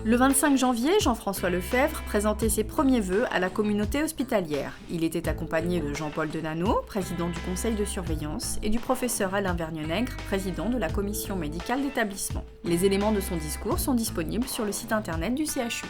Le 25 janvier, Jean-François Lefebvre présentait ses premiers vœux à la communauté hospitalière. Il était accompagné de Jean-Paul Denanot, président du conseil de surveillance, et du professeur Alain Vergnenègre, président de la commission médicale d'établissement. Les éléments de son discours sont disponibles sur le site internet du CHU.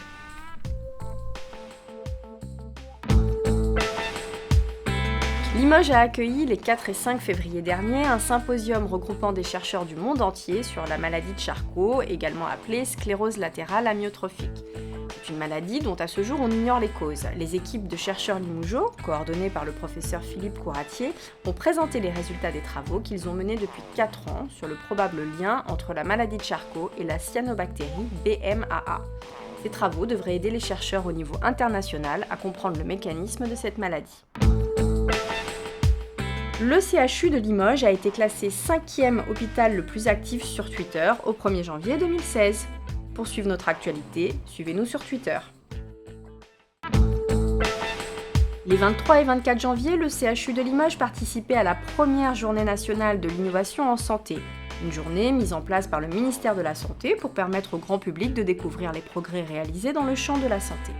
Limoges a accueilli les 4 et 5 février dernier un symposium regroupant des chercheurs du monde entier sur la maladie de Charcot, également appelée sclérose latérale amyotrophique. C'est une maladie dont à ce jour on ignore les causes. Les équipes de chercheurs limougeaux, coordonnées par le professeur Philippe Couratier, ont présenté les résultats des travaux qu'ils ont menés depuis 4 ans sur le probable lien entre la maladie de Charcot et la cyanobactérie BMAA. Ces travaux devraient aider les chercheurs au niveau international à comprendre le mécanisme de cette maladie. Le CHU de Limoges a été classé 5e hôpital le plus actif sur Twitter au 1er janvier 2016. Pour suivre notre actualité, suivez-nous sur Twitter. Les 23 et 24 janvier, le CHU de Limoges participait à la première journée nationale de l'innovation en santé. Une journée mise en place par le ministère de la Santé pour permettre au grand public de découvrir les progrès réalisés dans le champ de la santé.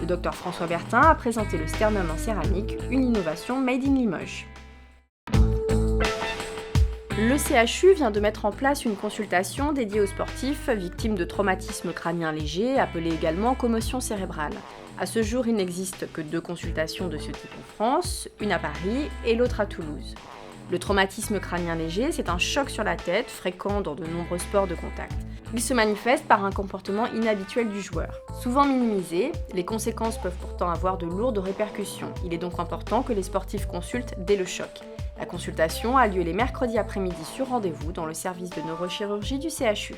Le Dr François Bertin a présenté le sternum en céramique, une innovation made in Limoges. Le CHU vient de mettre en place une consultation dédiée aux sportifs victimes de traumatismes crâniens légers, appelés également commotion cérébrale. À ce jour, il n'existe que 2 consultations de ce type en France, une à Paris et l'autre à Toulouse. Le traumatisme crânien léger, c'est un choc sur la tête, fréquent dans de nombreux sports de contact. Il se manifeste par un comportement inhabituel du joueur. Souvent minimisé, les conséquences peuvent pourtant avoir de lourdes répercussions. Il est donc important que les sportifs consultent dès le choc. La consultation a lieu les mercredis après-midi sur rendez-vous dans le service de neurochirurgie du CHU.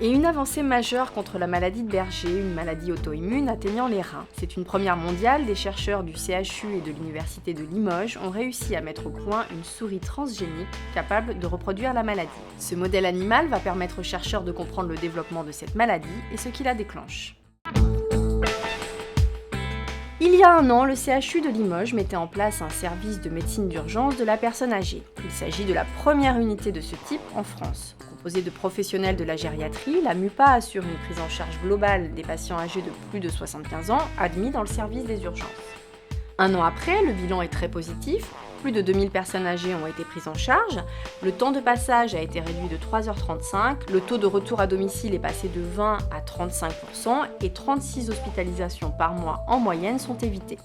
Et une avancée majeure contre la maladie de Berger, une maladie auto-immune atteignant les reins. C'est une première mondiale, des chercheurs du CHU et de l'Université de Limoges ont réussi à mettre au point une souris transgénique capable de reproduire la maladie. Ce modèle animal va permettre aux chercheurs de comprendre le développement de cette maladie et ce qui la déclenche. Il y a un an, le CHU de Limoges mettait en place un service de médecine d'urgence de la personne âgée. Il s'agit de la première unité de ce type en France. Composée de professionnels de la gériatrie, la MUPA assure une prise en charge globale des patients âgés de plus de 75 ans admis dans le service des urgences. Un an après, le bilan est très positif. Plus de 2000 personnes âgées ont été prises en charge, le temps de passage a été réduit de 3h35, le taux de retour à domicile est passé de 20 à 35% et 36 hospitalisations par mois en moyenne sont évitées.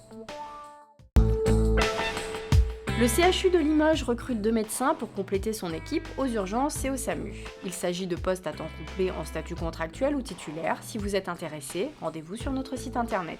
Le CHU de Limoges recrute 2 médecins pour compléter son équipe aux urgences et au SAMU. Il s'agit de postes à temps complet en statut contractuel ou titulaire. Si vous êtes intéressé, rendez-vous sur notre site internet.